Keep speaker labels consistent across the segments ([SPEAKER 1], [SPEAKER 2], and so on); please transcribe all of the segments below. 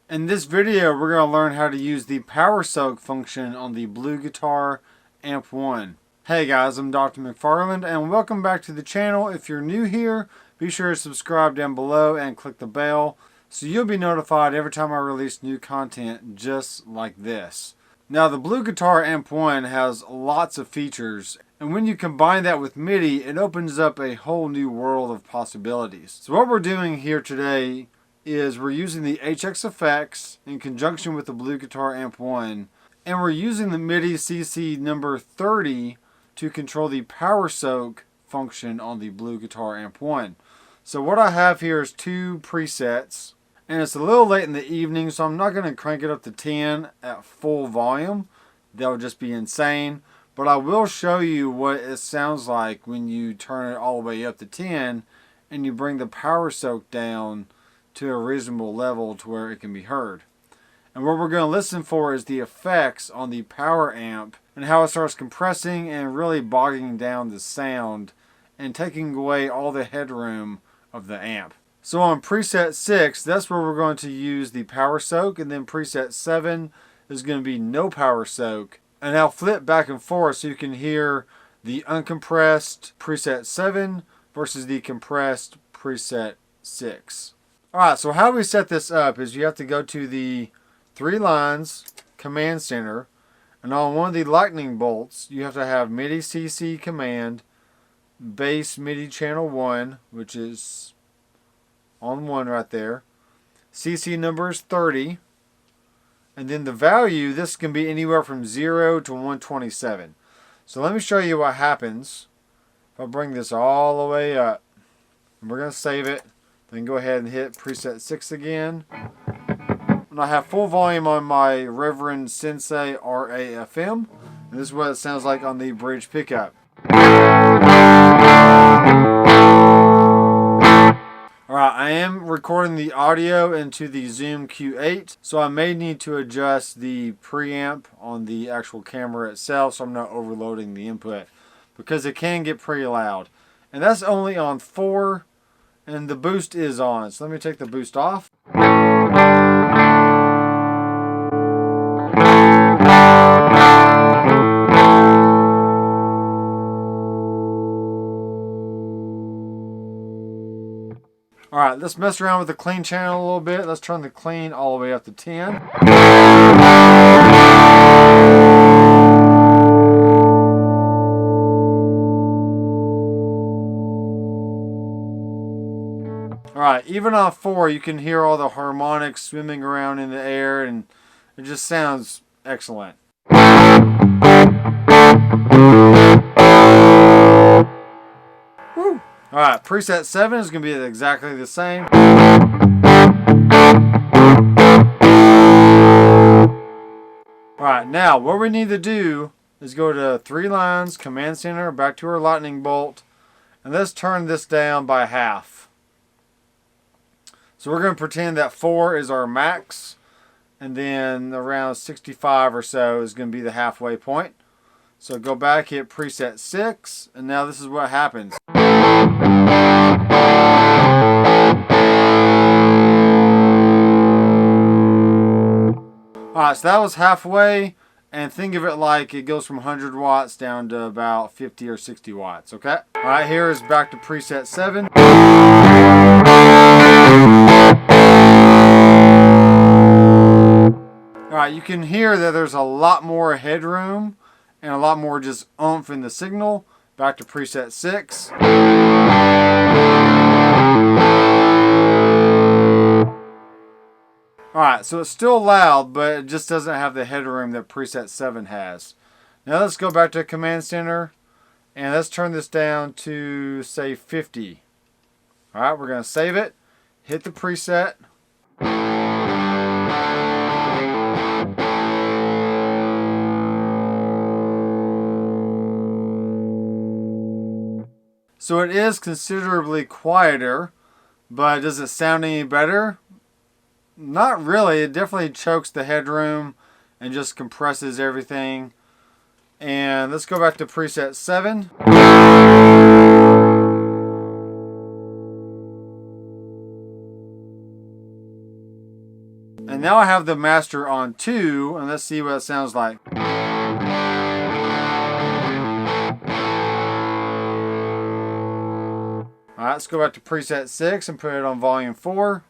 [SPEAKER 1] In this video, we're going to learn how to use the power soak function on the Bluguitar Amp1. Hey guys, I'm Doctor McFarland and welcome back to the channel. If you're new here, be sure to subscribe down below and click the bell so you'll be notified every time I release new content just like this. Now the Bluguitar Amp1 has lots of features, and when you combine that with MIDI, it opens up a whole new world of possibilities. So what we're doing here today is we're using the HX effects in conjunction with the Bluguitar Amp1, and we're using the MIDI CC number 30 to control the power soak function on the Bluguitar Amp1. So what I have here is two presets, and it's a little late in the evening, so I'm not going to crank it up to 10 at full volume. That would just be insane. But I will show you what it sounds like when you turn it all the way up to 10 and you bring the power soak down to a reasonable level to where it can be heard. And what we're going to listen for is the effects on the power amp and how it starts compressing and really bogging down the sound and taking away all the headroom of the amp. So on preset 6, that's where we're going to use the power soak, and then preset 7 is going to be no power soak. And I'll flip back and forth so you can hear the uncompressed preset 7 versus the compressed preset 6. Alright, so how we set this up is you have to go to the 3 lines command center, and on one of the lightning bolts you have to have MIDI CC command bass MIDI channel 1, which is on 1 right there. CC number is 30, and then the value, this can be anywhere from 0 to 127. So let me show you what happens if I bring this all the way up. And we're going to save it. Then go ahead and hit preset 6 again. And I have full volume on my Reverend Sensei RAFM. And this is what it sounds like on the bridge pickup. Alright, I am recording the audio into the Zoom Q8, so I may need to adjust the preamp on the actual camera itself so I'm not overloading the input, because it can get pretty loud. And that's only on 4, and the boost is on. So let me take the boost off. Alright, let's mess around with the clean channel a little bit. Let's turn the clean all the way up to 10. Alright, even on 4 you can hear all the harmonics swimming around in the air, and it just sounds excellent. Woo! Alright, preset 7 is going to be exactly the same. Alright, now what we need to do is go to 3 lines, command center, back to our lightning bolt, and let's turn this down by half. So we're going to pretend that 4 is our max, and then around 65 or so is going to be the halfway point. So go back, hit preset 6, and now this is what happens. Alright, so that was halfway, and think of it like it goes from 100 watts down to about 50 or 60 watts, okay? Alright, here is back to preset 7. Alright, you can hear that there's a lot more headroom and a lot more just oomph in the signal. Back to preset 6. Alright, so it's still loud, but it just doesn't have the headroom that preset 7 has. Now let's go back to command center, and let's turn this down to, say, 50. Alright, we're going to save it, hit the preset. So it is considerably quieter, but does it sound any better? Not really. It definitely chokes the headroom and just compresses everything. And let's go back to preset 7. And now I have the master on 2, and let's see what it sounds like. Alright, let's go back to preset 6 and put it on volume 4.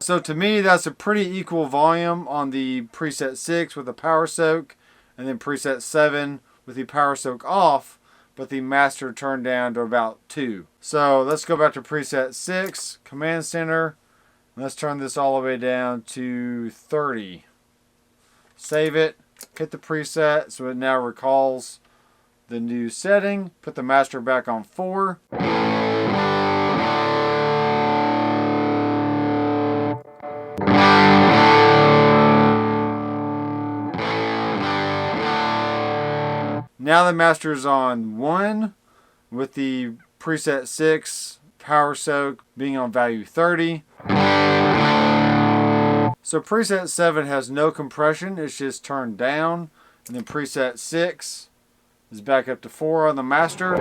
[SPEAKER 1] So to me, that's a pretty equal volume on the preset 6 with the power soak, and then preset 7 with the power soak off, but the master turned down to about 2. So let's go back to preset 6, command center, and let's turn this all the way down to 30. Save it, hit the preset so it now recalls the new setting, put the master back on 4. Now the master is on 1 with the preset 6 power soak being on value 30. So preset 7 has no compression, it's just turned down. And then preset 6 is back up to 4 on the master.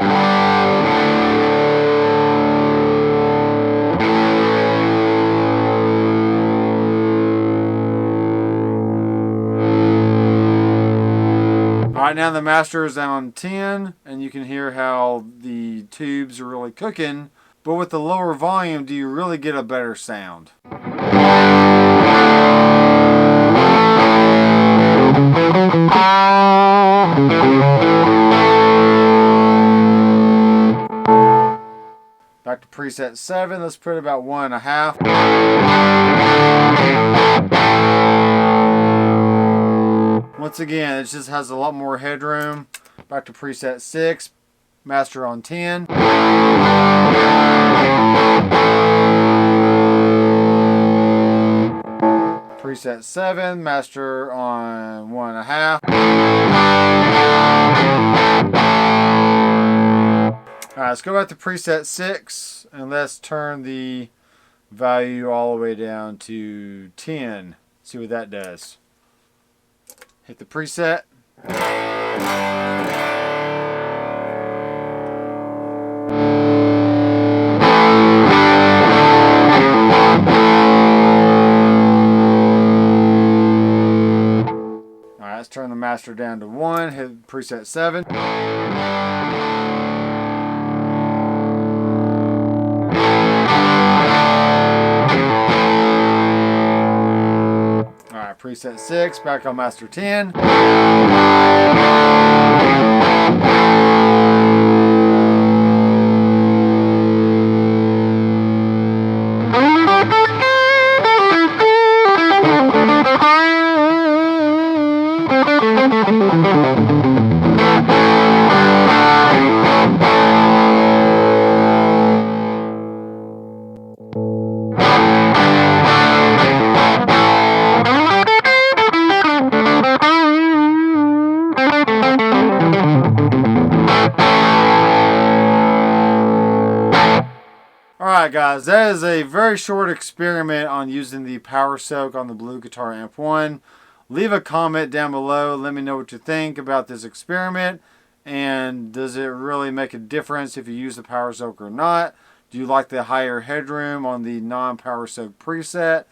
[SPEAKER 1] Alright, now the master is on 10, and you can hear how the tubes are really cooking. But with the lower volume, do you really get a better sound? Back to preset 7, let's put about 1.5. Once again, it just has a lot more headroom. Back to preset 6, master on 10. Preset 7, master on 1.5. Alright, let's go back to preset 6 and let's turn the value all the way down to 10. See what that does. Hit the preset. Alright, let's turn the master down to 1. Hit preset 7. Preset 6, back on master 10. Alright guys, that is a very short experiment on using the power soak on the Bluguitar Amp1. Leave a comment down below, let me know what you think about this experiment, and does it really make a difference if you use the power soak or not? Do you like the higher headroom on the non-power soak preset,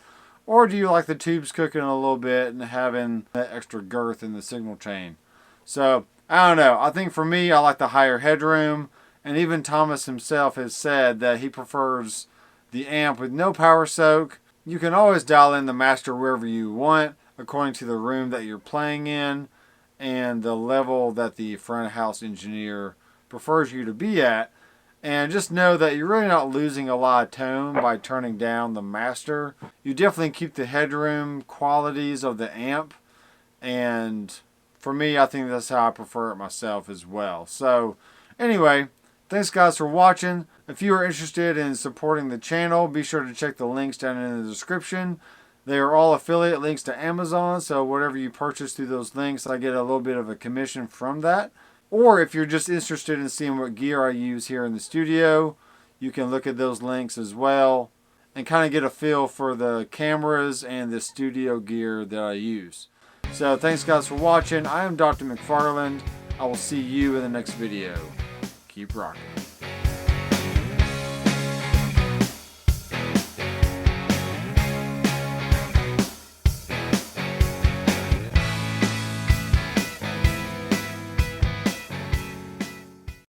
[SPEAKER 1] or do you like the tubes cooking a little bit and having that extra girth in the signal chain? So, I don't know, I think for me I like the higher headroom. And even Thomas himself has said that he prefers the amp with no power soak. You can always dial in the master wherever you want, according to the room that you're playing in and the level that the front of house engineer prefers you to be at. And just know that you're really not losing a lot of tone by turning down the master. You definitely keep the headroom qualities of the amp. And for me, I think that's how I prefer it myself as well. So anyway, thanks guys for watching. If you are interested in supporting the channel, be sure to check the links down in the description. They are all affiliate links to Amazon, so whatever you purchase through those links, I get a little bit of a commission from that. Or if you're just interested in seeing what gear I use here in the studio, you can look at those links as well. and kind of get a feel for the cameras and the studio gear that I use. So thanks guys for watching. I am Dr. McFarland. I will see you in the next video. Keep rocking.